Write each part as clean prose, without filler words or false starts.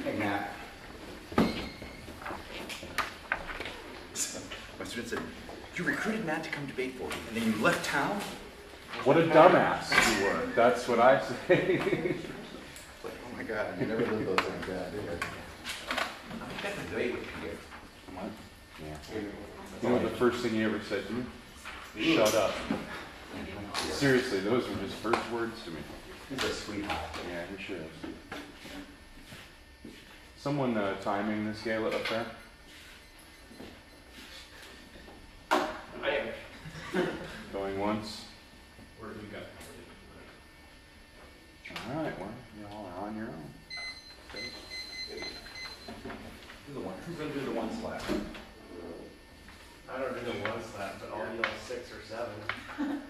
Hey, Matt. My student said, you recruited Matt to come debate for you, and then you left town? What a dumbass you were. That's what I say. Like, oh my God, you never lived those like that, did you? I got to debate with Puget. What? Yeah. You know what the first thing he ever said to me? Shut up. Seriously, those were his first words to me. He's a sweetheart. Yeah, he sure is. Someone timing this gala up there? I am. Going once? Where do we go? All right, well, you all are on your own. Who's going to do the one slap? I don't do the one slap, but I'll be on 6 or 7.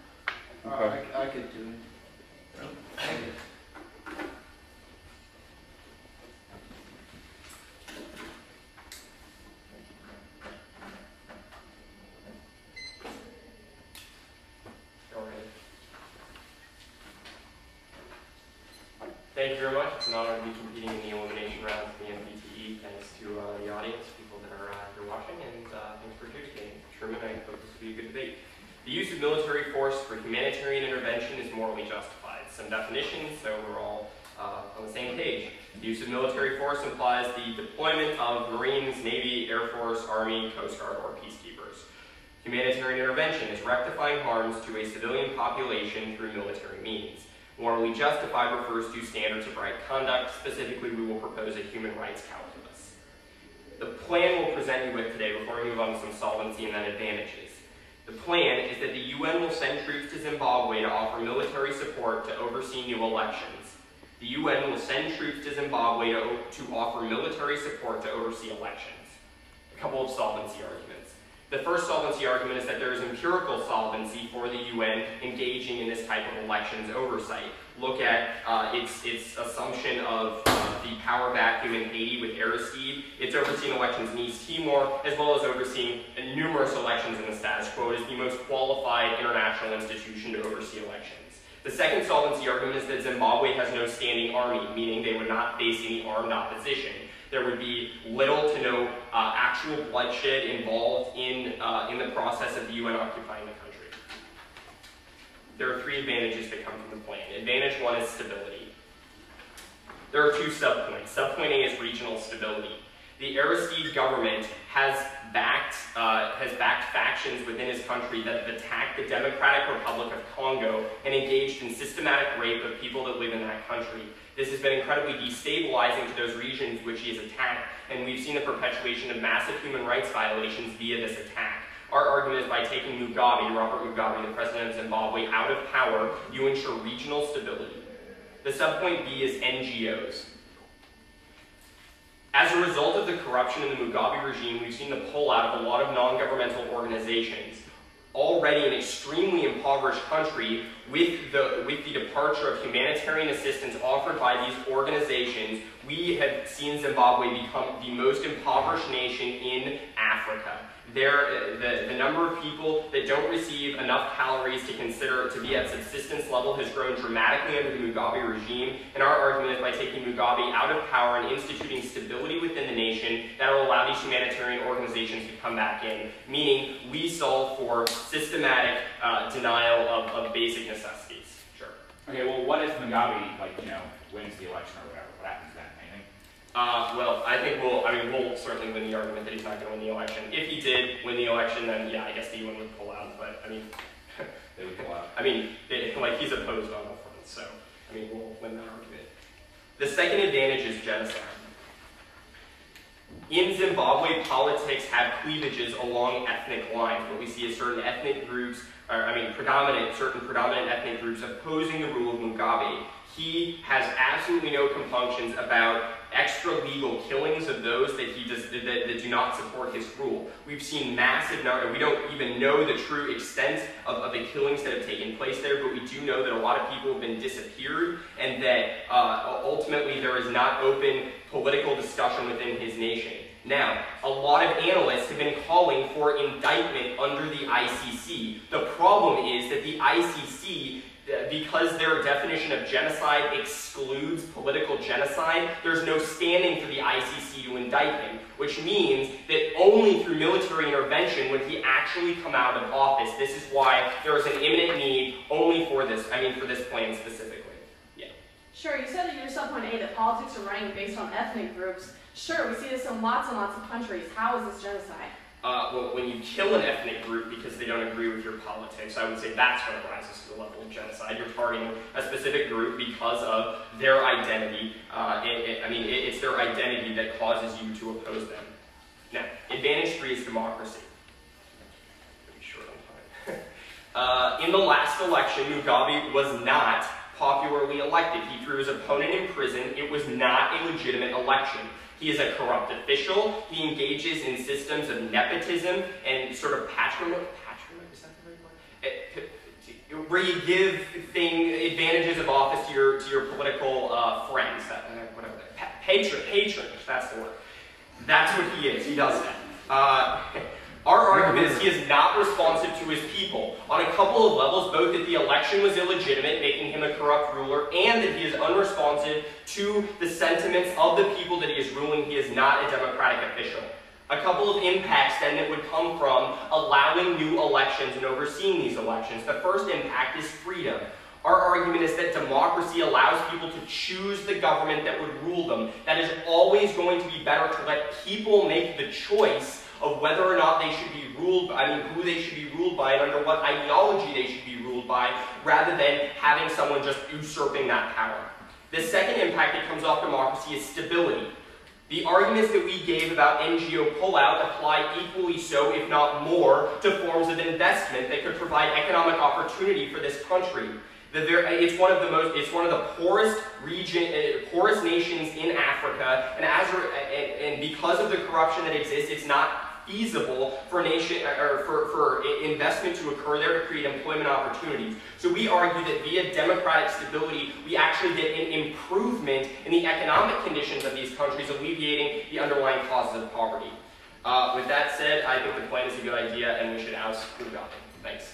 Okay. I could do it. Thank you. Thank you very much. It's an honor to be competing in the elimination round for the NPTE. Thanks to the audience, people that are here watching, and thanks for adjudicating. Truman, I hope this will be a good debate. The use of military force for humanitarian intervention is morally justified. Some definitions, so we're all on the same page. The use of military force implies the deployment of Marines, Navy, Air Force, Army, Coast Guard, or peacekeepers. Humanitarian intervention is rectifying harms to a civilian population through military means. Morally justified refers to standards of right conduct. Specifically, we will propose a human rights calculus. The plan we'll present you with today, before we move on to some solvency and then advantages. The plan is that the UN will send troops to Zimbabwe to offer military support to oversee new elections. The UN will send troops to Zimbabwe to offer military support to oversee elections. A couple of solvency arguments. The first solvency argument is that there is empirical solvency for the UN engaging in this type of elections oversight. Look at its assumption of the power vacuum in Haiti with Aristide. It's overseeing elections in East Timor, as well as overseeing numerous elections in the status quo. It is the most qualified international institution to oversee elections. The second solvency argument is that Zimbabwe has no standing army, meaning they would not face any armed opposition. There would be little to no actual bloodshed involved in the process of the UN occupying the country. There are 3 advantages that come from the plan. Advantage 1 is stability. There are 2 subpoints. Subpoint A is regional stability. The Aristide government has backed factions within his country that have attacked the Democratic Republic of Congo and engaged in systematic rape of people that live in that country. This has been incredibly destabilizing to those regions which he has attacked, and we've seen the perpetuation of massive human rights violations via this attack. Our argument is by taking Mugabe, Robert Mugabe, the president of Zimbabwe, out of power, you ensure regional stability. The subpoint B is NGOs. As a result of the corruption in the Mugabe regime, we've seen the pullout of a lot of non-governmental organizations. Already an extremely impoverished country, with the departure of humanitarian assistance offered by these organizations, we have seen Zimbabwe become the most impoverished nation in Africa. The number of people that don't receive enough calories to consider to be at subsistence level has grown dramatically under the Mugabe regime, and our argument is by taking Mugabe out of power and instituting stability within the nation, that will allow these humanitarian organizations to come back in, meaning we solve for systematic denial of basic necessities. Sure. Okay, well, what if Mugabe, wins the election or whatever? What happens then? Anything? Well, I think we'll certainly win the argument that he's not going to win the election. If he did win the election, then yeah, I guess the UN would pull out, but They would pull out. He's opposed on all fronts, so, we'll win that argument. The second advantage is genocide. In Zimbabwe, politics have cleavages along ethnic lines. What we see is certain ethnic groups, certain predominant ethnic groups opposing the rule of Mugabe. He has absolutely no compunctions about extra-legal killings of those that that do not support his rule. We've seen massive numbers. We don't even know the true extent of the killings that have taken place there, but we do know that a lot of people have been disappeared, and that ultimately there is not open political discussion within his nation. Now, a lot of analysts have been calling for indictment under the ICC. The problem is that the ICC, because their definition of genocide excludes political genocide, there's no standing for the indict him, which means that only through military intervention would he actually come out of office. This is why there is an imminent need only for this, for this plan specifically. Yeah. Sure, you said in your sub-point A that politics are running based on ethnic groups. Sure, we see this in lots and lots of countries. How is this genocide? Well, when you kill an ethnic group because they don't agree with your politics, I would say that's when it rises to the level of genocide. You're targeting a specific group because of their identity. It's their identity that causes you to oppose them. Now, advantage 3 is democracy. Pretty short on time. In the last election, Mugabe was not popularly elected. He threw his opponent in prison. It was not a legitimate election. He is a corrupt official. He engages in systems of nepotism and sort of patronage, is that the right word? Where you give advantages of office to your political friends, patronage, that's the word. That's what he is. He does that. Our argument is he is not responsive to his people. On a couple of levels, both that the election was illegitimate, making him a corrupt ruler, and that he is unresponsive to the sentiments of the people that he is ruling. He is not a democratic official. A couple of impacts then that would come from allowing new elections and overseeing these elections. The first impact is freedom. Our argument is that democracy allows people to choose the government that would rule them. That is always going to be better to let people make the choice of whether or not they should be ruled, who they should be ruled by and under what ideology they should be ruled by, rather than having someone just usurping that power. The second impact that comes off democracy is stability. The arguments that we gave about NGO pullout apply equally so, if not more, to forms of investment that could provide economic opportunity for this country. It's one of the poorest nations in Africa, and because of the corruption that exists, it's not feasible for investment to occur there to create employment opportunities. So we argue that via democratic stability, we actually get an improvement in the economic conditions of these countries, alleviating the underlying causes of poverty. With that said, I think the plan is a good idea, and we should oust Mugabe. Thanks.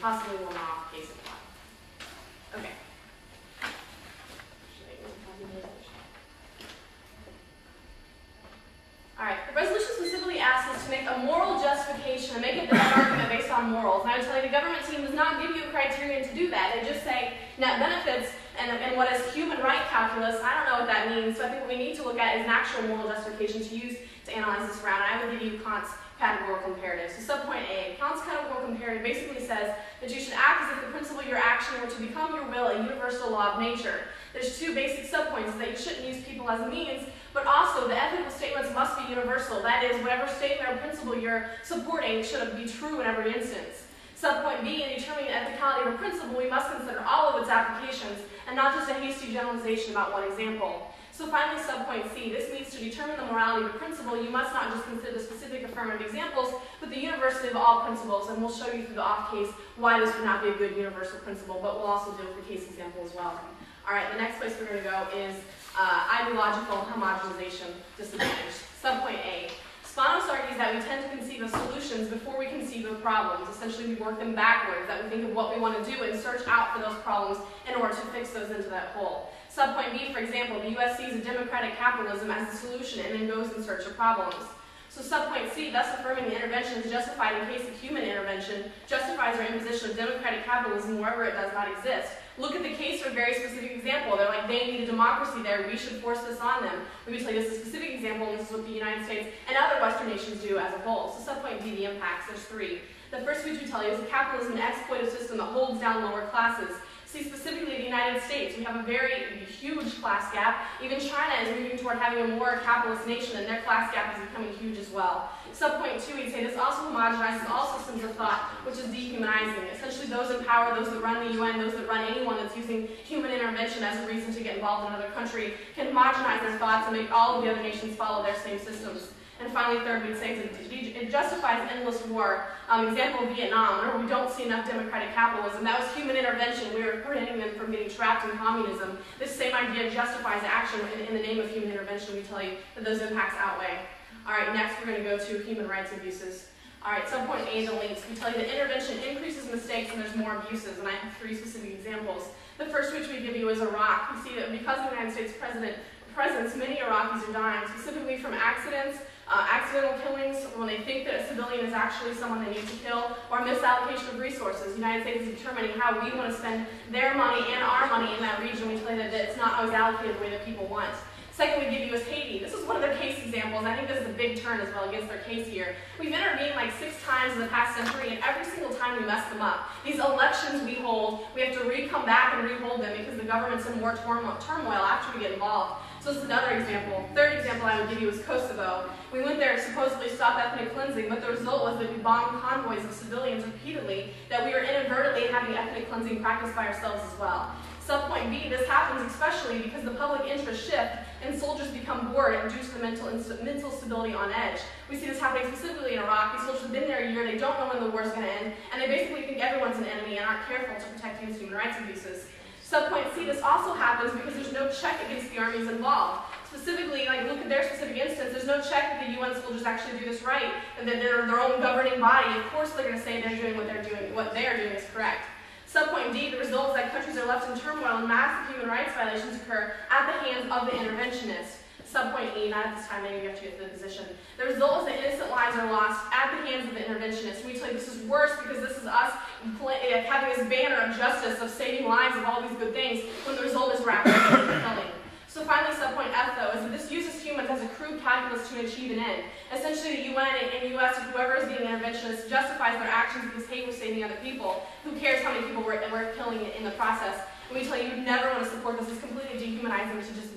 Possibly one off case of one. Okay. Alright, the resolution specifically asks us to make a moral justification and make a bad argument based on morals. And I would tell you the government team does not give you a criterion to do that. They just say net benefits and what is human right calculus. I don't know what that means, so I think what we need to look at is an actual moral justification to use to analyze this round. And I would give you Kant's categorical imperative. So subpoint A, Kant's categorical imperative basically says that you should act as if the principle of your action were to become your will a universal law of nature. There's two basic subpoints, that you shouldn't use people as a means, but also the ethical statements must be universal. That is, whatever statement or principle you're supporting should be true in every instance. Subpoint B, in determining the ethicality of a principle, we must consider all of its applications and not just a hasty generalization about one example. So finally, subpoint C, this means to determine the morality of a principle, you must not just consider the specific affirmative examples, but the universality of all principles, and we'll show you through the off case why this would not be a good universal principle, but we'll also deal with the case example as well. All right, the next place we're going to go is ideological homogenization disadvantage. Subpoint A. Spanos argues that we tend to conceive of solutions before we conceive of problems. Essentially, we work them backwards, that we think of what we want to do and search out for those problems in order to fix those into that hole. Subpoint B, for example, the U.S. sees a democratic capitalism as the solution and then goes in search of problems. So subpoint C, thus affirming the intervention is justified in case of human intervention, justifies our imposition of democratic capitalism wherever it does not exist. Look at the case for a very specific example. They're like, they need a democracy there, we should force this on them. Let me tell you, this is a specific example, and this is what the United States and other Western nations do as a whole. So subpoint B, the impacts, there's three. The first which we tell you is a capitalism, an exploitative system that holds down lower classes. See specifically the United States, we have a very huge class gap. Even China is moving toward having a more capitalist nation, and their class gap is becoming huge as well. Subpoint 2, we'd say this also homogenizes all systems of thought, which is dehumanizing. Essentially those in power, those that run the UN, those that run anyone that's using human intervention as a reason to get involved in another country can homogenize their thoughts and make all of the other nations follow their same systems. And finally, third, we'd say it justifies endless war. Example of Vietnam, where we don't see enough democratic capitalism. That was human intervention. We were preventing them from getting trapped in communism. This same idea justifies action in the name of human intervention. We tell you that those impacts outweigh. All right, next we're going to go to human rights abuses. All right, subpoint A, the links. We tell you that intervention increases mistakes and there's more abuses, and I have 3 specific examples. The first which we give you is Iraq. We see that because of the United States presence, many Iraqis are dying, specifically from accidents, accidental killings, when they think that a civilian is actually someone they need to kill, or misallocation of resources. The United States is determining how we want to spend their money and our money in that region. We tell you that it's not always allocated the way that people want. Second we give you is Haiti. This is one of their case examples. I think this is a big turn as well against their case here. We've intervened like 6 times in the past century, and every single time we mess them up. These elections we hold, we have to come back and rehold them because the government's in more turmoil after we get involved. So this is another example. Third example I would give you is Kosovo. We went there to supposedly stop ethnic cleansing, but the result was that we bombed convoys of civilians repeatedly, that we were inadvertently having ethnic cleansing practiced by ourselves as well. Subpoint B, this happens especially because the public interest shift and soldiers become bored and due to the mental stability on edge. We see this happening specifically in Iraq. These soldiers have been there a year, they don't know when the war is going to end, and they basically think everyone's an enemy and aren't careful to protect against human rights abuses. Subpoint C, this also happens because there's no check against the armies involved. Specifically, like look at their specific instance, there's no check that the UN soldiers actually do this right, and that they're their own governing body. Of course they're going to say they're doing what they are doing is correct. Subpoint D, the result is that countries are left in turmoil and massive human rights violations occur at the hands of the interventionist. Subpoint E, not at this time, maybe you have to get to the position. The result is that innocent lives are lost at the hands of the interventionist. We tell you this is worse because this is us having this banner of justice, of saving lives, of all these good things, when the result is rapid killing. So finally, subpoint F, though, is that this uses humans as a crude calculus to achieve an end. Essentially, the UN and US, or whoever is being interventionist, justifies their actions because hate was saving other people. Who cares how many people we're killing in the process? And we tell you, you never want to support this. It's completely dehumanizing to just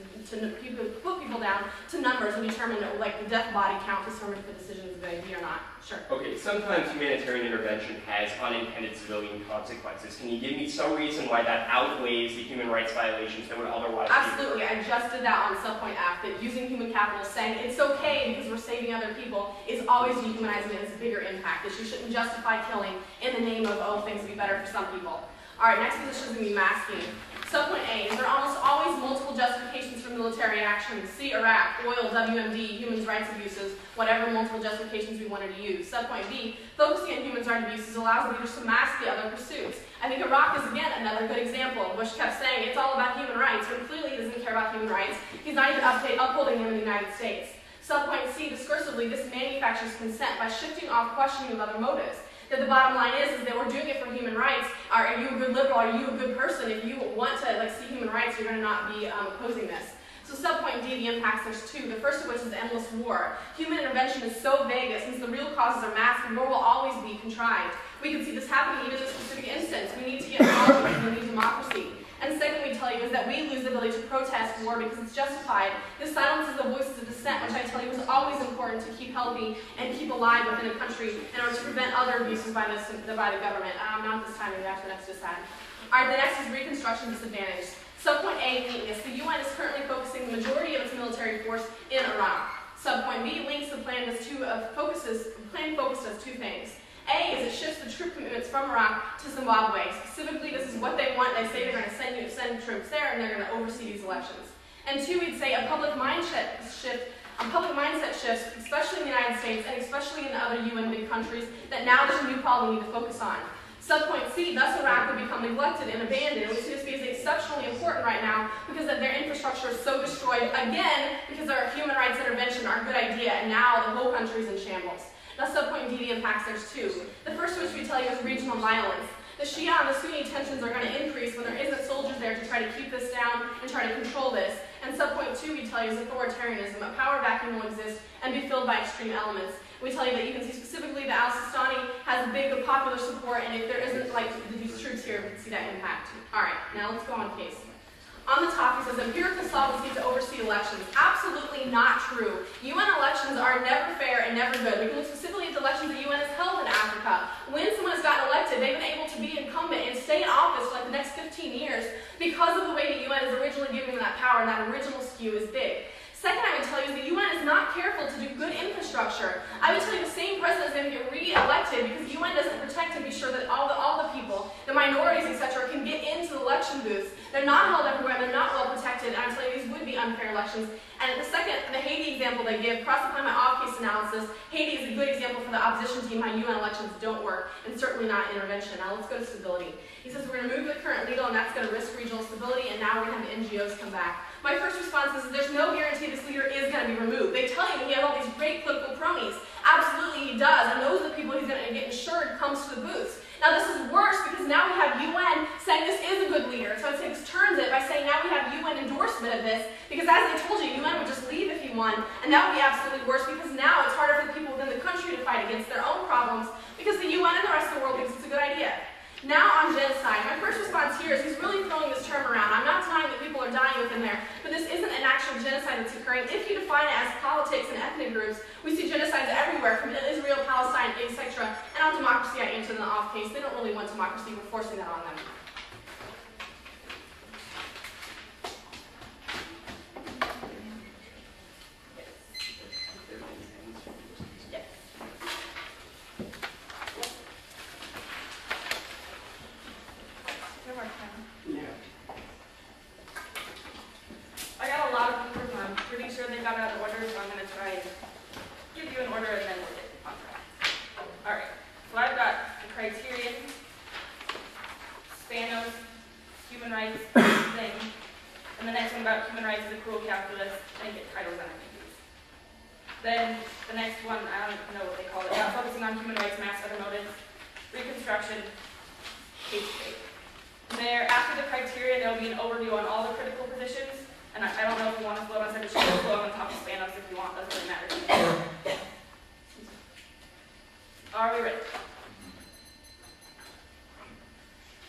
put people down to numbers and determine like the death body count to determine if the decision is a good idea or not. Sure. Okay, sometimes humanitarian intervention has unintended civilian consequences. Can you give me some reason why that outweighs the human rights violations that would otherwise be? Absolutely, I just did that on subpoint F, that using human capital, saying it's okay because we're saving other people, is always dehumanizing and it's a bigger impact. That you shouldn't justify killing in the name of, oh, things will be better for some people. All right, next position is going to be masking. Subpoint A, there are almost always multiple justifications for military action. See Iraq, oil, WMD, human rights abuses, whatever multiple justifications we wanted to use. Subpoint B, focusing on human rights abuses allows leaders to mask the other pursuits. I think Iraq is, again, another good example. Bush kept saying it's all about human rights, but clearly he doesn't care about human rights. He's not even upholding them in the United States. Subpoint C, discursively, this manufactures consent by shifting off questioning of other motives. That the bottom line is that we're doing it for human rights. Are you a good liberal? Are you a good person? If you want to see human rights, you're going to not be opposing this. So subpoint D, the impacts, there's 2. The first of which is endless war. Human intervention is so vague that since the real causes are masked, war will always be contrived. We can see this happening even in this specific instance. We need to get involved because we need democracy. And second, we tell you is that we lose the ability to protest war because it's justified. This silences the voices of dissent, which I tell you is always important to keep healthy and keep alive within a country in order to prevent other abuses by the government. Not this time, maybe after next decide. All right, the next is reconstruction disadvantage. Subpoint A, weakness. The UN is currently focusing the majority of its military force in Iraq. Subpoint B links the plan as focused as 2 things. A is it shifts the troop commitments from Iraq to Zimbabwe. Specifically, this is what they want. They say they're going to send troops there, and they're going to oversee these elections. And 2, we'd say a public mindset shift, especially in the United States and especially in the other UN big countries, that now there's a new problem we need to focus on. Subpoint C, thus Iraq would become neglected and abandoned. We see this as exceptionally important right now because that their infrastructure is so destroyed, again, because our human rights intervention, our good idea, and now the whole country's in shambles. Now, subpoint D, the impacts, there's 2. The first of which we tell you is regional violence. The Shia and the Sunni tensions are going to increase when there isn't soldiers there to try to keep this down and try to control this. And subpoint 2, we tell you, is authoritarianism. A power vacuum will exist and be filled by extreme elements. We tell you that you can see specifically that al-Sistani has a big popular support, and if there isn't like these troops here, we can see that impact. All right, now let's go on case. On the top, he says, empirical solvency to oversee elections. Absolutely not true. UN elections are never fair and never good. We can look specifically at the elections the UN has held in Africa. When someone has gotten elected, they've been able to be incumbent and stay in office for like the next 15 years because of the way the UN is originally giving them that power, and that original skew is big. Second, I would tell you is the UN is not careful to do good infrastructure. I would tell you the same president is going to get re-elected because the UN doesn't protect and be sure that all the people, the minorities, etc., can get into the election booths. They're not held everywhere. They're not well protected. And I would tell you these would be unfair elections. And the second, the Haiti example they give, cross-apply my off-case analysis, Haiti is a good example for the opposition team how UN elections don't work, and certainly not intervention. Now let's go to stability. He says we're going to remove the current legal, and that's going to risk regional stability, and now we're going to have the NGOs come back. My first response is there's no guarantee this leader is going to be removed. They tell you that he has all these great political cronies. Absolutely he does, and those are the people he's going to get insured comes to the booths. Now this is worse because now we have UN saying this is a good leader. So I'd say this turns it by saying now we have UN endorsement of this, because as I told you, UN would just leave if he won, and that would be absolutely worse because now it's harder for the people within the country to fight against their own problems because the UN and the rest of the world thinks it's a good idea. Now on genocide, my first response here is he's really throwing this term around. I'm not denying that people are dying within there, but this isn't an actual genocide that's occurring. If you define it as politics and ethnic groups, we see genocides everywhere, from Israel, Palestine, etc. And on democracy, I answered in the off case. They don't really want democracy. We're forcing that on them. I got a lot of papers, and I'm pretty sure they got out of order, so I'm going to try and give you an order and then we'll get on track. Alright, so I've got the criterion, Spanos, human rights, thing, and the next one about human rights is accrual calculus, and get titles on it. Then the next one, I don't know what they call it, focusing on human rights, mass other motives, reconstruction, case state. There, after the criteria, there will be an overview on all the critical positions. And I don't know if you want to float on a second sheet or float on top of Spanos if you want, doesn't really matter to me. Are we ready?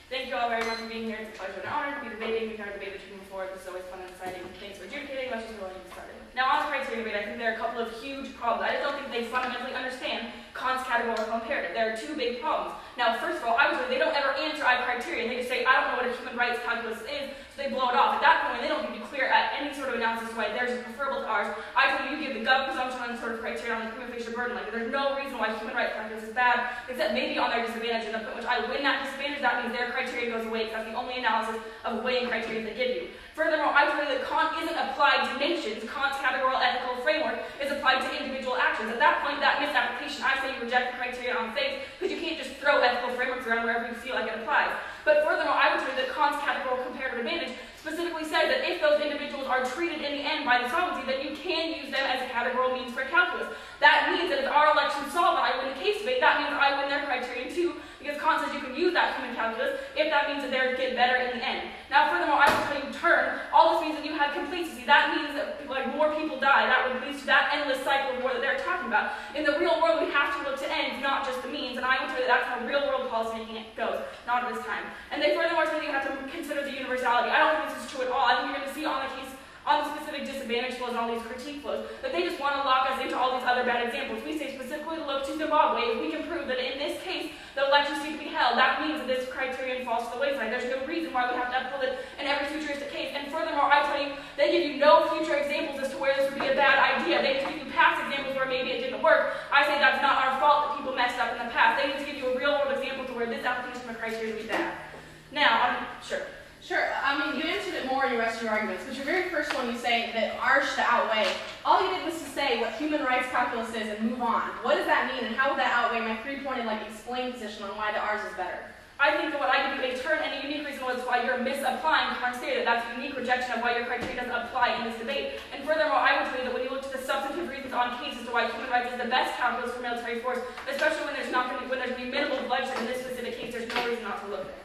Thank you all very much for being here. It's a pleasure and an honor to be debating. We've never debated between before. It was always fun and exciting. Thanks for adjudicating. Let's just go ahead and get started. Now on the criteria debate, I think there are a couple of huge problems. I just don't think they fundamentally understand Kant's categorical imperative. There are two big problems. Now, first of all, I would say they don't ever answer I criteria. They just say, I don't know what a human rights calculus is, so they blow it off. At that point, they don't give you clear any sort of analysis why theirs is preferable to ours. I think you give the gov presumption on sort of criteria on the prima facie burden. Like, there's no reason why human rights calculus is bad, except maybe on their disadvantage. And the point which I win that disadvantage, that means their criteria goes away, because that's the only analysis of weighing criteria they give you. Furthermore, I tell you that Kant isn't applied to nations. Kant's categorical ethical framework is applied to individual actions. At that point, that misapplication, I say you reject the criteria on faith, because you can't just throw ethical frameworks around wherever you feel like it applies. But furthermore, I would tell you that Kant's categorical comparative advantage specifically says that if those individuals are treated in the end by the sovereignty, then you can use them as a categorical means for calculus. That means that if our election solved and I win the case debate, that means I win their criterion too, because Kant says you can use that human calculus if that means that theirs get better in the end. Now, furthermore, I will tell you turn, all this means that you have complacency. That means that like more people die. That would lead to that endless cycle of war that they're talking about. In the real world, we have to look to ends, not just the means, and I will tell you that that's how real world policymaking goes, not at this time. And they furthermore say you have to consider the universality. I don't think this is true at all. I think you're going to see on the case, on the specific disadvantage flows and all these critique flows, that they just want to lock us into all these other bad examples. We say specifically to look to Zimbabwe. If we can prove that in this case, the elections need to be held, that means that this criterion falls to the wayside. There's no reason why we have to uphold it in every futuristic case. And furthermore, I tell you, they give you no future examples as to where this would be a bad idea. They just give you past examples where maybe it didn't work. I say that's not our fault that people messed up in the past. They just give you a real world example to where this application of a criteria would be bad. Now, sure. Sure, I mean, you answered it more in the rest of your arguments, but your very first one you say that ours should outweigh. All you did was to say what human rights calculus is and move on. What does that mean, and how would that outweigh my three-pointed, like, explain position on why the ours is better? I think that what I give you a turn and a unique reason was why you're misapplying Kant's theory, that's a unique rejection of why your criteria doesn't apply in this debate. And furthermore, I would tell you that when you look to the substantive reasons on cases to why human rights is the best calculus for military force, especially when there's going to be minimal bloodshed in this specific case, there's no reason not to look there.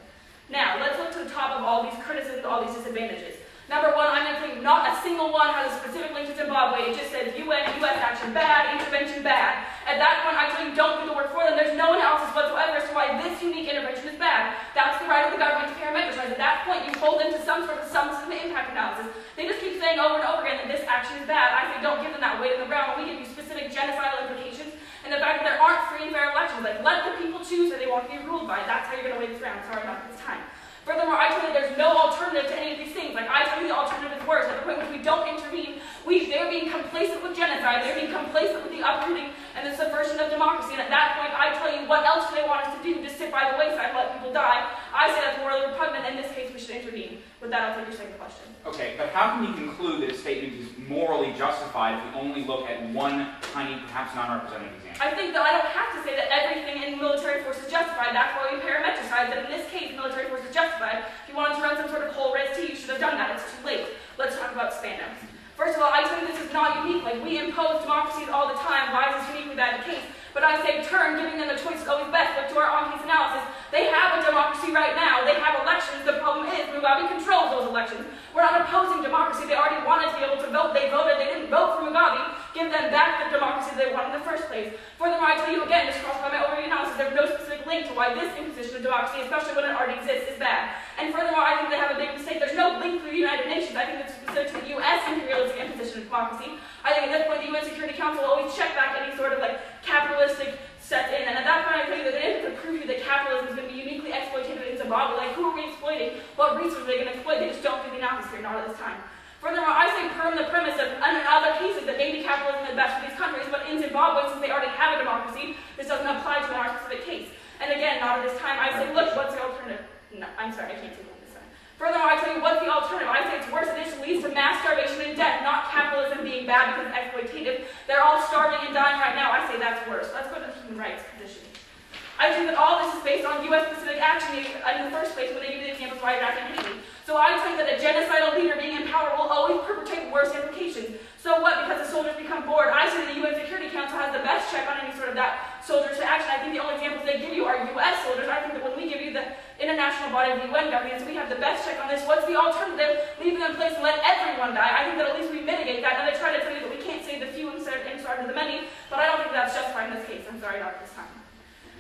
Now, let's look to the top of all these criticisms, all these disadvantages. Number one, I'm going to tell you, not a single one has a specific link to Zimbabwe. It just says UN, US action bad, intervention bad. At that point, I tell you, don't do the work for them. There's no analysis whatsoever as to why this unique intervention is bad. That's the right of the government to parametricize. At that point, you hold them to some sort of sum-system impact analysis. They just keep saying over and over again that this action is bad. I say don't give them that weight in the ground. We give you specific genocidal implications and the fact that there aren't free and fair elections. Like, let the people choose who they want to be ruled by. That's how you're going to win this round. Sorry, not this time. Furthermore, I tell you that there's no alternative to any of these things. Like, I tell you the alternative is worse. At the point in which we don't intervene, they're being complacent with genocide. They're being complacent with the uprooting and the subversion of democracy. And at that point, I tell you, what else do they want us to do? Just sit by the wayside and let people die? I say that's morally repugnant. In this case, we should intervene. With that, I'll take your second question. Okay, but how can we conclude that a statement is morally justified if we only look at one tiny, perhaps non-representative example? I think that I don't have to say that everything in military force is justified. That's why we parametricize that in this case, military force is justified. If you wanted to run some sort of whole red tea, you should have done that. It's too late. Let's talk about spandex. First of all, I tell you this is not unique. Like, we impose democracies all the time. Why is this uniquely bad case? But I say turn, giving them the choice is always best. Look to our on-case analysis. They have a democracy right now. They have elections. The problem is Mugabe controls those elections. We're not opposing democracy. They already wanted to be able to vote. They voted. They didn't vote for Mugabe. Give them back the democracy they wanted in the first place. Furthermore, I tell you again, just crossed by my overview analysis, there's no specific link to why this imposition of democracy, especially when it already exists, is bad. And furthermore, I think they have a big mistake. There's no link to the United Nations. I think it's specific to the U.S. imperialistic imposition of democracy. I think at this point, the UN Security Council will always check back any sort of like capitalistic set in. And at that point, I tell you that they didn't have to prove you that capitalism is going to be uniquely exploitative in Zimbabwe. Like, who are we exploiting? What resources are they going to exploit? They just don't do the analysis here, not at this time. Furthermore, I say perm the premise of, in other cases, that maybe capitalism is best for these countries, but in Zimbabwe, since they already have a democracy, this doesn't apply to our specific case. And again, not at this time. I say, look, what's the alternative? No, I'm sorry, I can't take it this time. Furthermore, I tell you, what's the alternative? I say it's worse. It just leads to mass starvation and death, not capitalism being bad because it's exploitative. They're all starving and dying right now. I say that's worse. Let's go to the human rights position. I think that all this is based on U.S.-specific action in the first place when they give the examples of Iraq and Haiti. So I think that a genocidal leader being in power will always perpetrate worse implications. So what? Because the soldiers become bored. I say the UN Security Council has the best check on any sort of that soldier to action. I think the only examples they give you are U.S. soldiers. I think that when we give you the international body of the UN governments, we have the best check on this. What's the alternative? Leave them in place and let everyone die. I think that at least we mitigate that. And they try to tell you that we can't save the few and start of the many, but I don't think that's justified in this case. I'm sorry, not this time.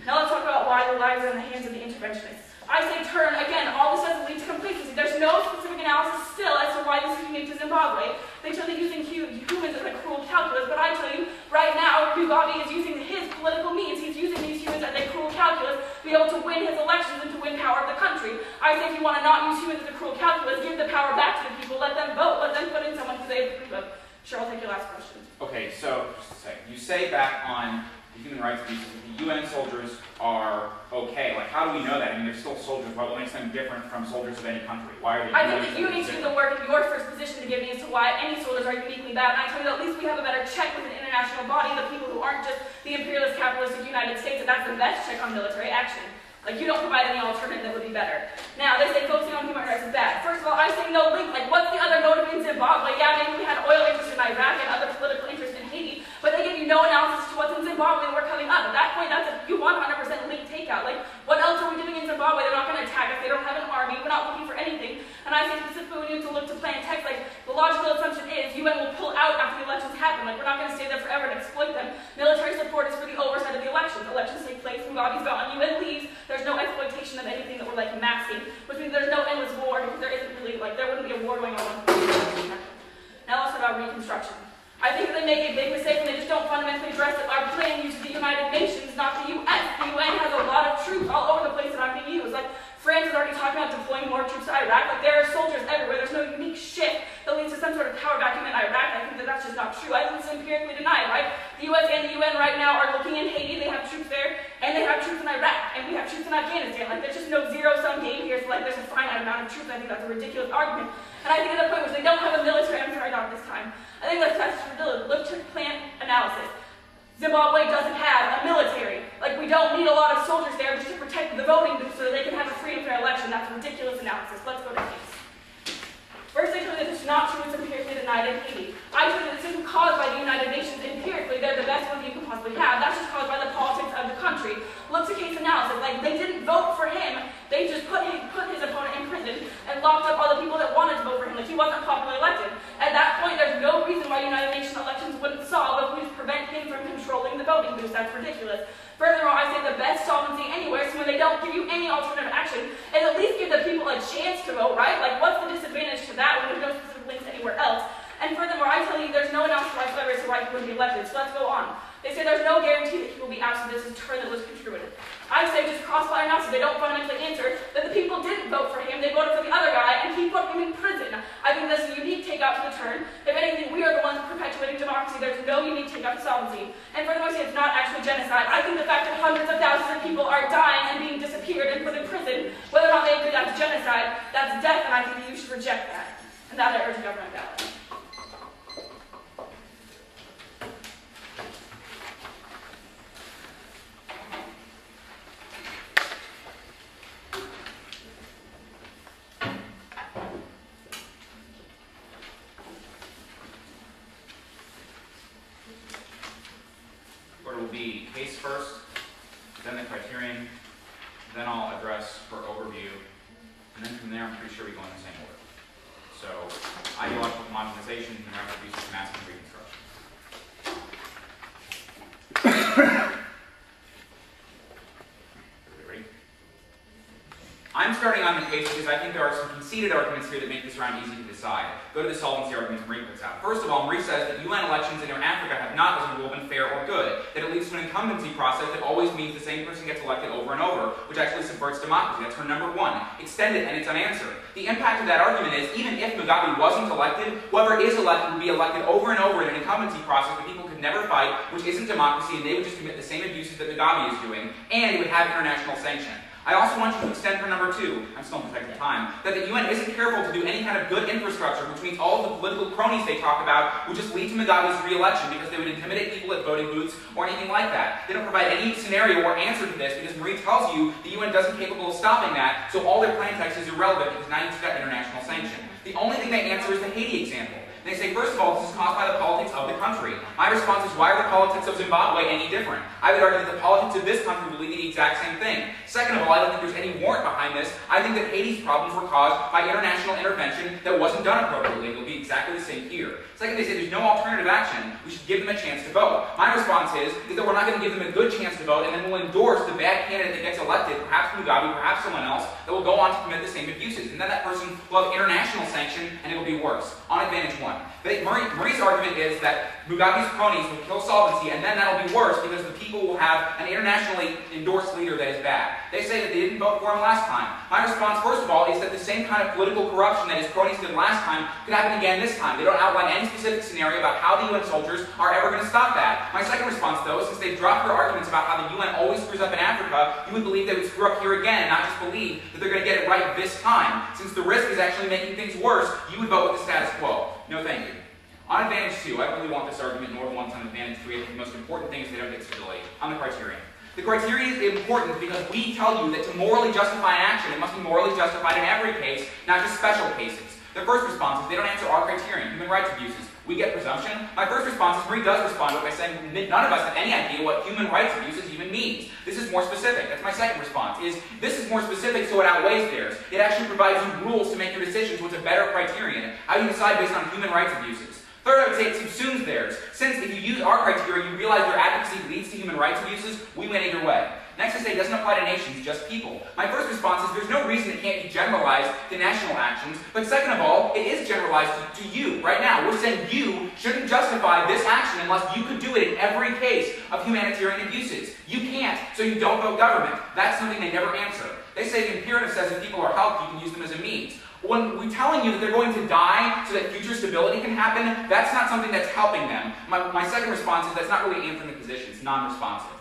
Now let's talk about why the lives are in the hands of the interventionists. I say turn, again, all this doesn't lead to complacency. There's no specific analysis still as to why this is unique to Zimbabwe. They tell you using humans as a cruel calculus, but I tell you, right now, Mugabe is using his political means. He's using these humans as a cruel calculus to be able to win his elections and to win power of the country. I say if you want to not use humans as a cruel calculus, give the power back to the people, let them vote, let them put in someone who they approve of. Sure, I'll take your last question. Okay, so just a second. You say back on the human rights pieces that the UN soldiers are okay. Like, how do we know that? I mean, they're still soldiers. What makes them different from soldiers of any country? Why are they? I think that you need to do the work in your first position to give me as to why any soldiers are uniquely bad. And I tell you that at least we have a better check with an international body, the people who aren't just the imperialist, capitalistic United States, that that's the best check on military action. Like, you don't provide any alternative that would be better. Now, they say focusing on human rights is bad. First of all, I say no link. Like, what's the other motive in Zimbabwe? Yeah, maybe we had oil interest in Iraq and other political interest in Haiti, but they give you no analysis to what's in Zimbabwe and we're coming up. At that point, that's you 100% link takeout. Like, what else are we doing in Zimbabwe? They're not going to attack us. They don't have an army. We're not looking for anything. And I say specifically we need to look to plain text. Like, the logical assumption is UN will pull out after the elections happen. Like, we're not going to stay there forever and exploit them. Military support is for the oversight of the elections. Elections take place, Mugabe's gone, UN leaves. There's no exploitation of anything that we're like massing, which means there's no endless war because there isn't really, like, there wouldn't be a war going on. Now let's talk about reconstruction. I think that they make a big mistake when they just don't fundamentally address that our plan uses the United Nations, not the UN. The UN has a lot of troops all over the place that aren't being used. Like, France is already talking about deploying more troops to Iraq. Like, there are soldiers everywhere. There's no unique shift that leads to some sort of power vacuum in Iraq. I think that that's just not true. I think it's empirically denied, right? The US and the UN right now are looking in Haiti. They have troops there, and they have troops in Iraq, and we have troops in Afghanistan. Like, there's just no zero-sum game here, so like there's a finite amount of troops. I think that's a ridiculous argument. And I think at the point which they don't have a military, I'm sorry, not this time. I think that's ridiculous. Look to plan analysis. Zimbabwe doesn't have a military. Like, we don't need a lot of soldiers there just to protect the voting booths so that they can have a free and fair election. That's a ridiculous analysis. Let's go to case. First, they told me that it's not true, it's empirically denied in Haiti. I told you that this isn't caused by the United Nations. Empirically, they're the best ones you can possibly have. That's just caused by the politics of the country. Look to case analysis. Like, they didn't vote for him. They just put his opponent in prison and locked up all the people that wanted to vote for him. Like, he wasn't popularly elected. At that point, there's no reason why United Nations elections wouldn't solve if we just prevent him from controlling the voting booths. That's ridiculous. Furthermore, I say the best solvency anywhere, so when they don't give you any alternative action, is at least give the people a chance to vote, right? Like, what's the disadvantage to that when there's no specific links anywhere else? And furthermore, I tell you, there's no announcement whatsoever as to why he wouldn't be elected, so let's go on. They say there's no guarantee that he will be ousted. This is a term that was construed. I say just crossfire now so they don't fundamentally answer that the people didn't vote for him, they voted for the other guy, and he put him in prison. I think that's a unique takeout to the term. If anything, we are the ones perpetuating democracy. There's no unique takeout to solvency. And furthermore, I say it's not actually genocide. I think the fact that hundreds of thousands of people are dying and being disappeared and put in prison, whether or not they agree that's genocide, that's death, and I think that you should reject that. And that I urge the government ballot. Order will be case first, then the criterion, then I'll address for overview, and then from there I'm pretty sure we go in the same order. So, ideological homogenization, human rights abuses, mass and reconstruction. Ready? I'm starting on the case because I think there are some conceded arguments here that make this round easy to decide. Go to the solvency arguments Marie puts out. First of all, Marie says that UN elections in Africa have not, as a rule, been fair or good. That it leads to an incumbency process that always means the same person gets elected over and over, which actually subverts democracy. That's her number one. Extend it, and it's unanswered. The impact of that argument is, even if Mugabe wasn't elected, whoever is elected would be elected over and over in an incumbency process that people could never fight, which isn't democracy, and they would just commit the same abuses that Mugabe is doing, and it would have international sanction. I also want you to extend for number two, I'm still protecting time, that the UN isn't careful to do any kind of good infrastructure, which means all of the political cronies they talk about would just lead to Mugabe's re-election because they would intimidate people at voting booths or anything like that. They don't provide any scenario or answer to this because Marie tells you the UN isn't capable of stopping that, so all their plain text is irrelevant because now you've got international sanction. The only thing they answer is the Haiti example. They say, first of all, this is caused by the politics of the country. My response is, why are the politics of Zimbabwe any different? I would argue that the politics of this country would lead to the exact same thing. Second of all, I don't think there's any warrant behind this. I think that Haiti's problems were caused by international intervention that wasn't done appropriately. It'll be exactly the same here. Second, they say there's no alternative action. We should give them a chance to vote. My response is that we're not going to give them a good chance to vote, and then we'll endorse the bad candidate that gets elected, perhaps Mugabe, perhaps someone else, that will go on to commit the same abuses. And then that person will have international sanction, and it'll be worse. On advantage one. Marie's argument is that Mugabe's cronies will kill solvency, and then that'll be worse because the people will have an internationally endorsed leader that is bad. They say that they didn't vote for him last time. My response, first of all, is that the same kind of political corruption that his cronies did last time could happen again this time. They don't outline any specific scenario about how the UN soldiers are ever going to stop that. My second response, though, is since they've dropped their arguments about how the UN always screws up in Africa, you would believe they would screw up here again and not just believe that they're going to get it right this time. Since the risk is actually making things worse, you would vote with the status quo. No, thank you. On advantage 2, I don't really want this argument nor the ones on advantage 3. I think the most important thing is they don't get stability. On the criterion. The criterion is important because we tell you that to morally justify an action, it must be morally justified in every case, not just special cases. The first response is they don't answer our criterion, human rights abuses. We get presumption. My first response is Marie does respond to it by saying none of us have any idea what human rights abuses even means. This is more specific. That's my second response, is this is more specific so it outweighs theirs. It actually provides you rules to make your decisions, so it's a better criterion. How you decide based on human rights abuses. Third, I would say it subsumes theirs. Since if you use our criteria, you realize their advocacy leads to human rights abuses, we win either way. Next, I say it doesn't apply to nations, just people. My first response is there's no reason it can't be generalized to national actions, but second of all, it is generalized to you. Right now, we're saying you shouldn't justify this action unless you could do it in every case of humanitarian abuses. You can't, so you don't vote government. That's something they never answer. They say the imperative says if people are helped, you can use them as a means. When we're telling you that they're going to die so that future stability can happen, that's not something that's helping them. My second response is that's not really answering the position. It's non-responsive.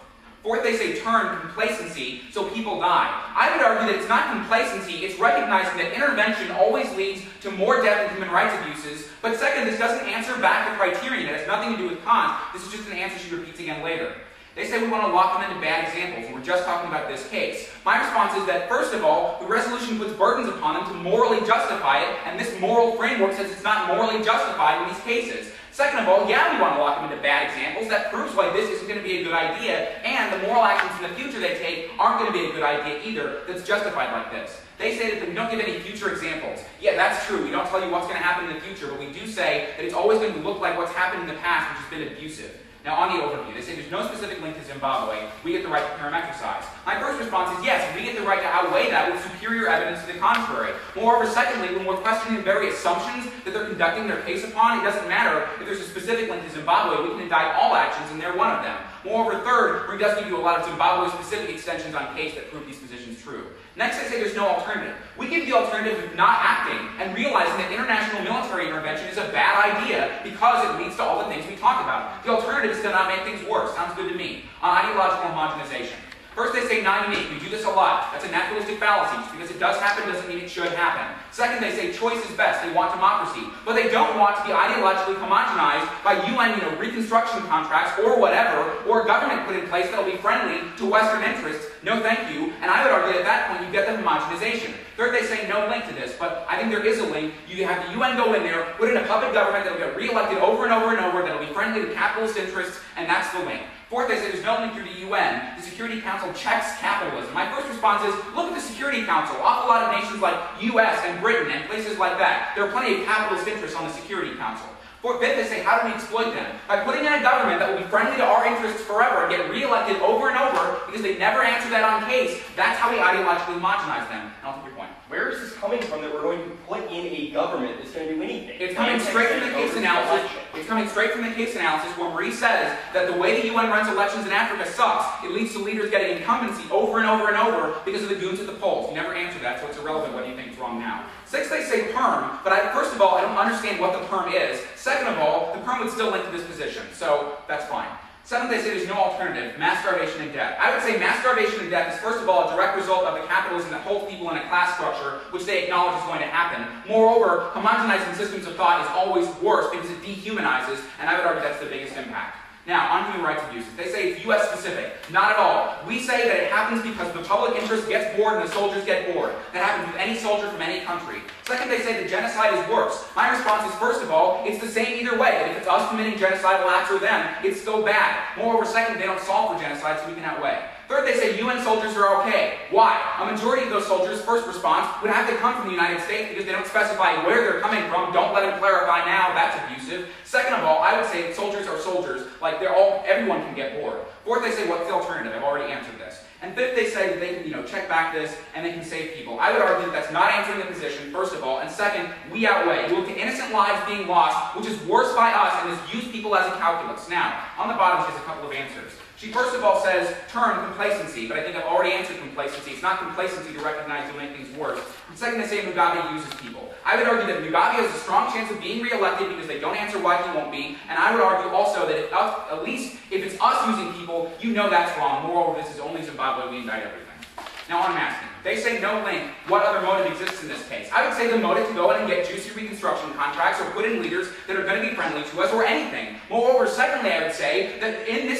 Fourth, they say turn complacency so people die. I would argue that it's not complacency, it's recognizing that intervention always leads to more death and human rights abuses. But second, this doesn't answer back the criterion. It has nothing to do with Kant. This is just an answer she repeats again later. They say we want to lock them into bad examples, and we're just talking about this case. My response is that, first of all, the resolution puts burdens upon them to morally justify it, and this moral framework says it's not morally justified in these cases. Second of all, yeah, we want to lock them into bad examples. That proves why this isn't going to be a good idea, and the moral actions in the future they take aren't going to be a good idea either that's justified like this. They say that we don't give any future examples. Yeah, that's true. We don't tell you what's going to happen in the future, but we do say that it's always going to look like what's happened in the past, which has been abusive. Now, on the overview, they say there's no specific link to Zimbabwe. We get the right to parametricize. My first response is yes, we get the right to outweigh that with superior evidence to the contrary. Moreover, secondly, when we're questioning the very assumptions that they're conducting their case upon, it doesn't matter if there's a specific link to Zimbabwe. We can indict all actions, and they're one of them. Moreover, third, we does give you a lot of Zimbabwe-specific extensions on case that prove these positions true. Next, they say there's no alternative. We give the alternative of not acting and realizing that international military intervention is a bad idea because it leads to all the things we talk about. The alternative is to not make things worse. Sounds good to me. On ideological homogenization. First, they say non-unique. We do this a lot. That's a naturalistic fallacy. Just because it does happen doesn't mean it should happen. Second, they say choice is best. They want democracy. But they don't want to be ideologically homogenized by UN, reconstruction contracts or whatever, or a government put in place that will be friendly to Western interests. No thank you. And I would argue that at that point you get the homogenization. Third, they say no link to this, but I think there is a link. You have the UN go in there, put in a puppet government that will get re-elected over and over and over, that will be friendly to capitalist interests, and that's the link. Fourth, they say there's no link through the UN. The Security Council checks capitalism. My first response is, look at the Security Council. Awful lot of nations like US and Britain and places like that. There are plenty of capitalist interests on the Security Council. Fifth, they say, how do we exploit them? By putting in a government that will be friendly to our interests forever and get re-elected over and over because they never answer that on case. That's how we ideologically homogenize them. And I'll take your point. Where is this coming from that we're going to put in a government that's going to do anything? It's coming straight from the case analysis. It's coming straight from the case analysis where Marie says that the way the UN runs elections in Africa sucks. It leads to leaders getting incumbency over and over and over because of the goons at the polls. You never answer that, so it's irrelevant whether you think it's wrong now. Sixth, they say perm, but first of all, I don't understand what the perm is. Second of all, the perm would still link to this position, so that's fine. Seventh, they say there's no alternative, mass starvation and death. I would say mass starvation and death is first of all a direct result of the capitalism that holds people in a class structure, which they acknowledge is going to happen. Moreover, homogenizing systems of thought is always worse because it dehumanizes, and I would argue that's the biggest impact. Now, on human rights abuses, they say it's US specific. Not at all. We say that it happens because the public interest gets bored and the soldiers get bored. That happens with any soldier from any country. Second, they say that genocide is worse. My response is, first of all, it's the same either way. That if it's us committing genocidal acts or them, it's still bad. Moreover, second, they don't solve for genocide, so we can outweigh. Third, they say UN soldiers are okay. Why? A majority of those soldiers' first response would have to come from the United States because they don't specify where they're coming from. Don't let them clarify now. That's abusive. Second of all, I would say that soldiers are soldiers. Like everyone can get bored. Fourth, they say what's the alternative? I've already answered this. And fifth, they say that they can, check back this and they can save people. I would argue that that's not answering the position, first of all. And second, we outweigh. We look at innocent lives being lost, which is worse by us and has used people as a calculus. Now, on the bottom, she has a couple of answers. She first of all says, term complacency, but I think I've already answered complacency. It's not complacency to recognize you'll make things worse. And second, they say Mugabe uses people. I would argue that Mugabe has a strong chance of being re-elected because they don't answer why he won't be. And I would argue also that at least if it's us using people, that's wrong. Moreover, this is only Zimbabwe, we indict everything. Now I'm asking, they say no link. What other motive exists in this case? I would say the motive to go in and get juicy reconstruction contracts or put in leaders that are going to be friendly to us or anything. Moreover, secondly, I would say that in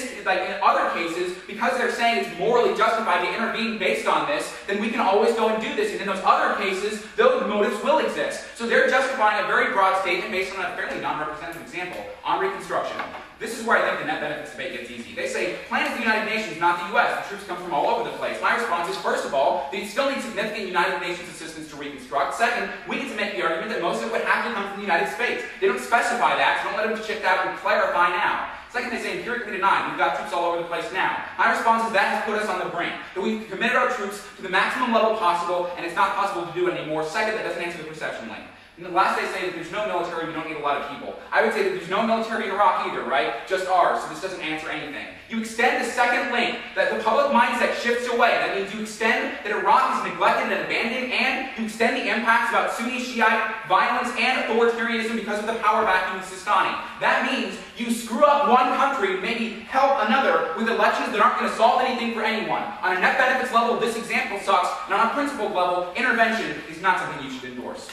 other cases, because they're saying it's morally justified to intervene based on this, then we can always go and do this. And in those other cases, those motives will exist. So they're justifying a very broad statement based on a fairly non-representative example on reconstruction. This is where I think the net benefits debate gets easy. They say, plan is the United Nations, not the US. The troops come from all over the place. My response is, first of all, they still need significant United Nations assistance to reconstruct. Second, we get to make the argument that most of it would have to come from the United States. They don't specify that, so don't let them shift out and clarify now. Second, they say empirically denied. We've got troops all over the place now. My response is that has put us on the brink. That we've committed our troops to the maximum level possible, and it's not possible to do it anymore. Second, that doesn't answer the perception link. And the last, they say that there's no military, we don't need a lot of people. I would say that there's no military in Iraq either, right? Just ours, so this doesn't answer anything. You extend the second link, that the public mindset shifts away. That means you extend that Iraq is neglected and abandoned, and you extend the impacts about Sunni Shiite violence and authoritarianism because of the power vacuum of Sistani. That means you screw up one country, maybe help another with elections that aren't going to solve anything for anyone. On a net benefits level, this example sucks, and on a principled level, intervention is not something you should endorse.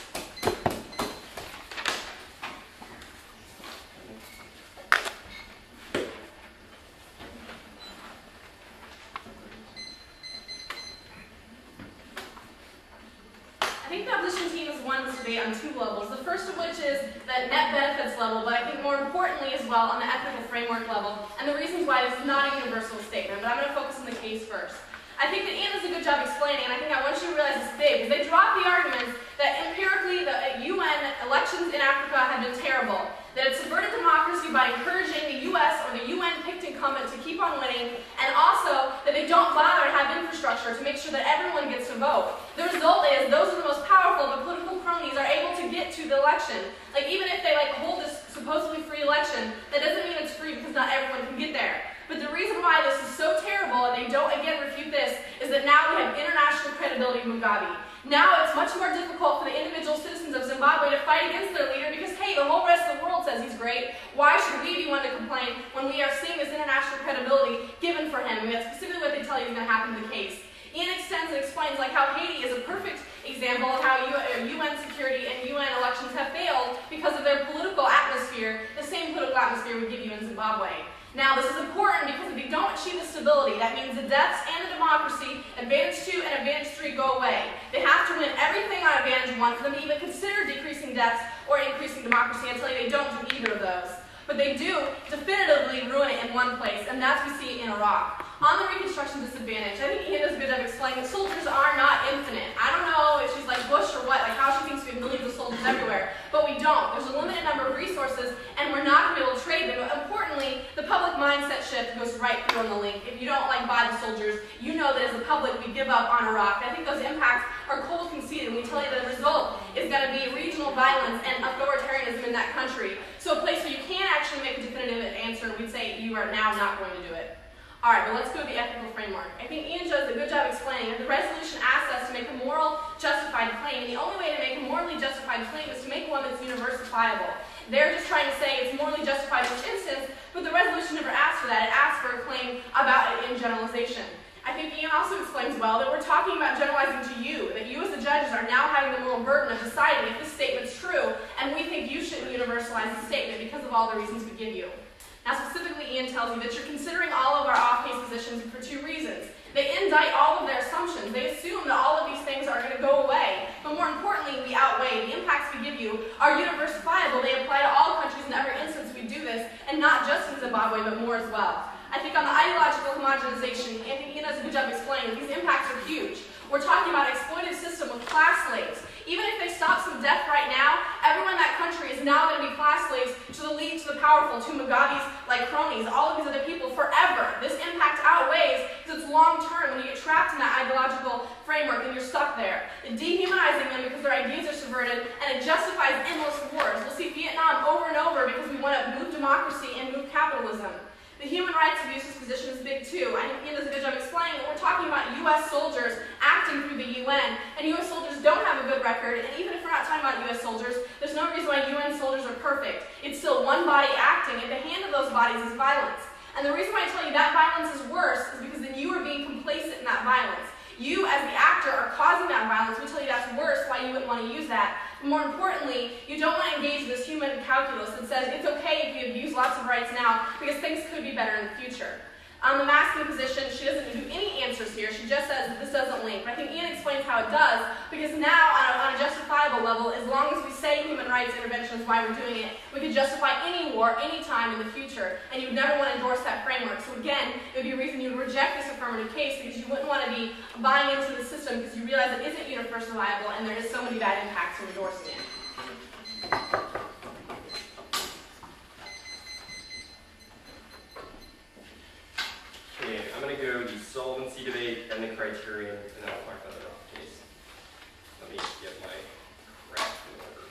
I think the opposition team has won this debate on two levels. The first of which is the net benefits level, but I think more importantly as well on the ethical framework level, and the reasons why it's not a universal statement. But I'm going to focus on the case first. I think that Ian does a good job explaining, and I think I want you to realize it's big, because they drop the arguments that empirically the UN elections in Africa have been terrible, that it subverted democracy by encouraging the US or the UN-picked incumbent to keep on winning, and also that they don't bother to have infrastructure to make sure that everyone gets to vote. The result is those are the most powerful, the political cronies are able to get to the election. Like, even if they hold this supposedly free election, that doesn't mean it's free because not everyone can get there. But the reason why this is so terrible, and they don't again refute this, is that now we have international credibility of Mugabe. Now it's much more difficult for the individual citizens of Zimbabwe to fight against their leader because, hey, the whole rest of the world says he's great. Why should we be one to complain when we are seeing this international credibility given for him? And that's specifically what they tell you is going to happen in the case. Ian extends and explains how Haiti is a perfect example of how UN security and UN elections have failed because of their political atmosphere, the same political atmosphere we give you in Zimbabwe. Now, this is important because if you don't achieve the stability, that means the deaths and the democracy, Advantage 2 and Advantage 3 go away. They have to win everything on Advantage 1 for them to even consider decreasing deaths or increasing democracy. I tell you, they don't do either of those. But they do definitively ruin it in one place, and that's what we see in Iraq. On the Reconstruction disadvantage, I think Ian does a good job explaining that soldiers are not infinite. I don't know if she's like Bush or what, how she thinks we have millions of soldiers everywhere, but we don't. There's a limited number of resources, and we're not going to be able to trade them. But importantly, the public mindset shift goes right through on the link. If you don't buy the soldiers, you know that as a public we give up on Iraq. I think those impacts are cold conceded, and we tell you that the result is going to be regional violence and authoritarianism in that country. So a place where you can actually make a definitive answer, we'd say you are now not going to do it. All right, but let's go to the ethical framework. I think Ian does a good job explaining that the resolution asks us to make a moral, justified claim, and the only way to make a morally justified claim is to make one that's universalifiable. They're just trying to say it's morally justified in this instance, but the resolution never asks for that. It asks for a claim about it in generalization. I think Ian also explains well that we're talking about generalizing to you, that you as the judges are now having the moral burden of deciding if this statement's true, and we think you shouldn't universalize the statement because of all the reasons we give you. Now specifically, Ian tells you that you're considering all of our off-case positions for two reasons. They indict all of their assumptions. They assume that all of these things are going to go away. But more importantly, we outweigh. The impacts we give you are universalifiable. They apply to all countries in every instance we do this, and not just in Zimbabwe, but more as well. I think on the ideological homogenization, I think Ian does a good job explaining that these impacts are huge. We're talking about an exploitive system with class slaves. Even if they stop some death right now, everyone in that country is now going to be class slaves to the elite, to the powerful, to Mugabe's cronies, all of these other people forever. This impact outweighs because it's long-term when you get trapped in that ideological framework and you're stuck there. It's dehumanizing them because their ideas are subverted, and it justifies endless wars. We'll see Vietnam over and over because we want to move democracy and move capitalism. The human rights abuses position is big too. I think Ian does a good job explaining that we're talking about U.S. soldiers acting through the UN, and U.S. soldiers don't have a good record, and even if we're not talking about U.S. soldiers, there's no reason why UN soldiers are perfect. It's still one body acting, and the hand of those bodies is violence. And the reason why I tell you that violence is worse is because then you are being complacent in that violence. You, as the actor, are causing that violence. We tell you that's worse, why you wouldn't want to use that. But more importantly, you don't want to engage in this human calculus that says it's okay if you abuse lots of rights now because things could be better in the future. On the masculine position, she doesn't do any answers here. She just says that this doesn't link. But I think Ian explains how it does, because now, on a justifiable level, as long as we say human rights intervention is why we're doing it, we could justify any war, any time in the future, and you would never want to endorse that framework. So again, it would be a reason you would reject this affirmative case, because you wouldn't want to be buying into the system because you realize it isn't universalifiable and there is so many bad impacts from endorsing it. Okay, I'm going to go the solvency debate, then the criterion, and then I'll talk about the off case. Let me get my crap in order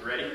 Ready?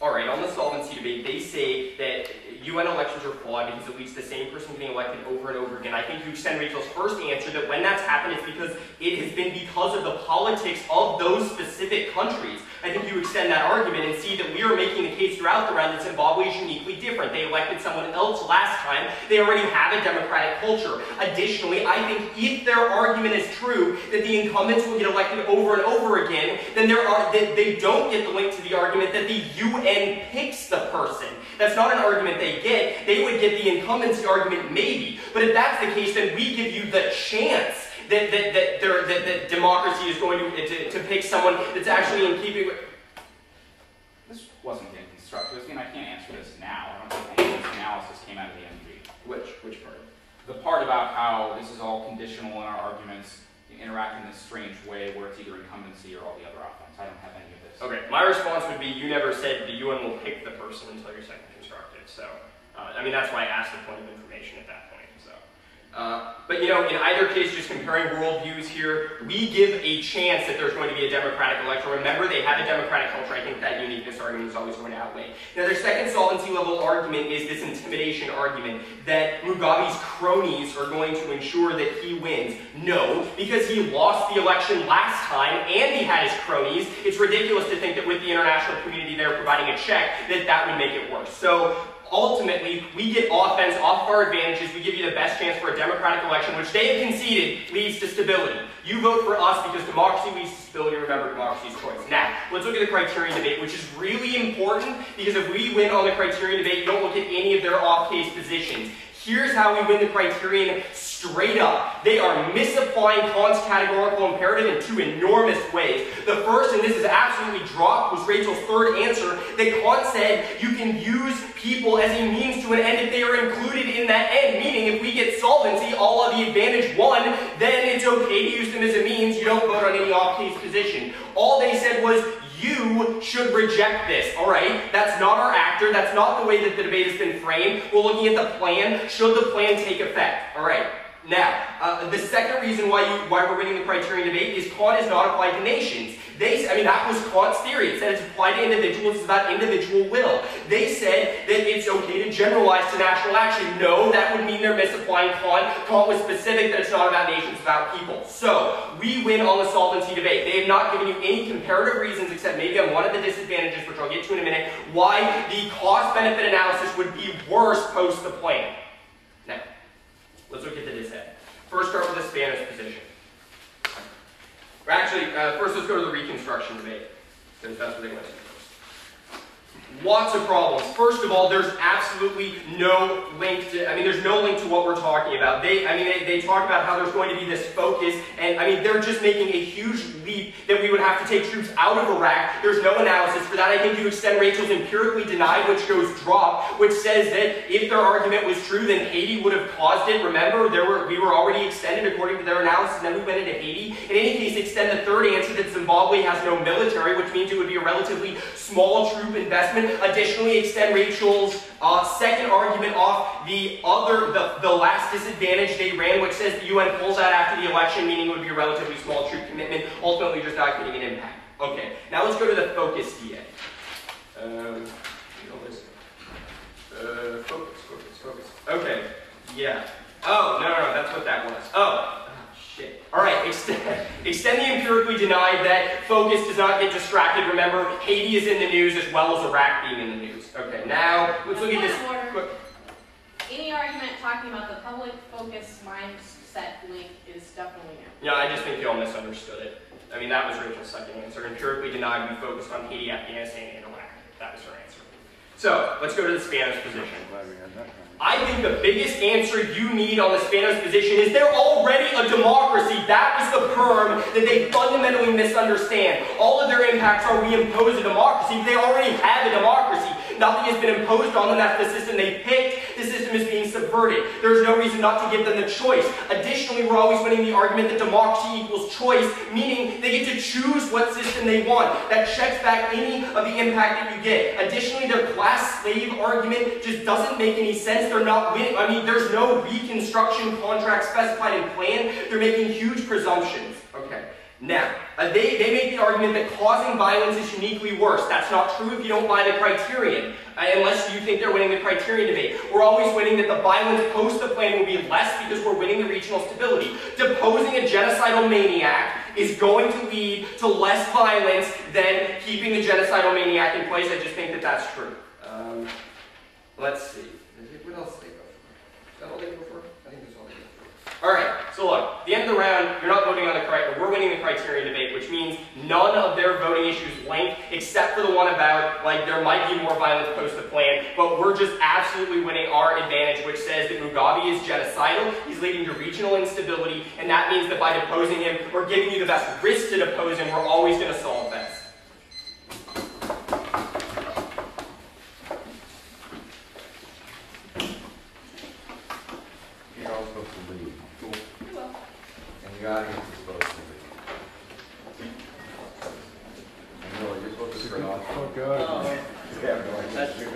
Alright, on the solvency debate, they say that UN elections are flawed because it leads to the same person getting elected over and over again. I think you extend Rachel's first answer that when that's happened, it's because it has been because of the politics of those specific countries. I think you extend that argument and see that we are making the case throughout the round that Zimbabwe is uniquely different. They elected someone else last time. They already have a democratic culture. Additionally, I think if their argument is true that the incumbents will get elected over and over again, then they don't get the link to the argument that the UN picks the person. That's not an argument they get. They would get the incumbency argument maybe. But if that's the case, then we give you the chance that democracy is going to pick someone that's actually in keeping with... This wasn't being constructive. I can't answer this now. I don't think any of this analysis came out of the MD. Which part? The part about how this is all conditional in our arguments, interact in this strange way where it's either incumbency or all the other options. I don't have any of this. Okay, my response would be you never said the UN will pick the person until you're second constructive. So, I mean, that's why I asked the point of information at that point. So, but you know, in either case, just comparing worldviews here, we give a chance that there's going to be a democratic election. Remember, they have a democratic culture. I think that uniqueness argument is always going to outweigh. Now, their second solvency level argument is this intimidation argument that Mugabe's cronies are going to ensure that he wins. No, because he lost the election last time and he had his cronies. It's ridiculous to think that with the international community there providing a check, that would make it worse. So, ultimately, we get offense off of our advantages. We give you the best chance for a democratic election, which they have conceded leads to stability. You vote for us because democracy leads to stability. Remember, democracy's choice. Now, let's look at the criterion debate, which is really important because if we win on the criterion debate, you don't look at any of their off-case positions. Here's how we win the criterion straight up. They are misapplying Kant's categorical imperative in two enormous ways. The first, and this is absolutely dropped, was Rachel's third answer, that Kant said you can use people as a means to an end if they are included in that end. Meaning, if we get solvency, all of the advantage won, then it's okay to use them as a means. You don't vote on any off-case position. All they said was, you should reject this, all right? That's not our actor. That's not the way that the debate has been framed. We're looking at the plan. Should the plan take effect? All right. Now, the second reason why we're winning the criterion debate is Kant is not applied to nations. That was Kant's theory. It said it's applied to individuals. It's about individual will. They said that it's okay to generalize to national action. No, that would mean they're misapplying Kant. Kant was specific that it's not about nations, it's about people. So, we win on the solvency debate. They have not given you any comparative reasons, except maybe on one of the disadvantages, which I'll get to in a minute, why the cost-benefit analysis would be worse post the plan. Now, let's look at the disadvantage. First, start with the Spanish position. Actually, first let's go to the reconstruction debate, since that's what they went to first. Lots of problems. First of all, there's absolutely no link to, there's no link to what we're talking about. They talk about how there's going to be this focus, and they're just making a huge leap that we would have to take troops out of Iraq. There's no analysis for that. I think you extend Rachel's empirically denied, which goes drop, which says that if their argument was true, then Haiti would have caused it. Remember, we were already extended according to their analysis, and then we went into Haiti. In any case, extend the third answer that Zimbabwe has no military, which means it would be a relatively small troop investment. Additionally, extend Rachel's second argument off the last disadvantage they ran, which says the UN pulls out after the election, meaning it would be a relatively small troop commitment, ultimately just not getting an impact. Okay, now let's go to the focus DA. Focus. Okay, yeah. Oh, no, that's what that was. Oh, shit. All right, extend the empirically denied that focus does not get distracted. Remember, Haiti is in the news as well as Iraq being in the news. Okay, now let's look at this. Any argument talking about the public focus mindset link is definitely new. Yeah, I just think you all misunderstood it. That was Rachel's second answer. Empirically denied, we focused on Haiti, Afghanistan, and Iraq. That was her answer. So, let's go to the Spanish position. I think the biggest answer you need on the Spanish position is they're already a democracy. That was the perm that they fundamentally misunderstand. All of their impacts are we impose a democracy. They already have a democracy. Nothing has been imposed on them. That's the system they picked. The system is being subverted. There's no reason not to give them the choice. Additionally, we're always winning the argument that democracy equals choice, meaning they get to choose what system they want. That checks back any of the impact that you get. Additionally, their class slave argument just doesn't make any sense. They're not winning. There's no reconstruction contract specified in plan. They're making huge presumptions. Okay. Now, they make the argument that causing violence is uniquely worse. That's not true if you don't buy the criterion, unless you think they're winning the criterion debate. We're always winning that the violence post the plan will be less because we're winning the regional stability. Deposing a genocidal maniac is going to lead to less violence than keeping the genocidal maniac in place. I just think that that's true. Let's see. What else did they go for? Is that all they go for? I think that's all they go for. Alright, so look, at the end of the round, you're not voting on the criterion. We're winning the criterion debate, which means none of their voting issues link, except for the one about, like, there might be more violence post the plan, but we're just absolutely winning our advantage, which says that Mugabe is genocidal, he's leading to regional instability, and that means that by deposing him, we're giving you the best risk to depose him, we're always going to solve best. You're all supposed to leave. Cool. You will. And the audience is supposed to leave. And you're supposed to turn off. Oh, God. Yeah, no, I- That's true.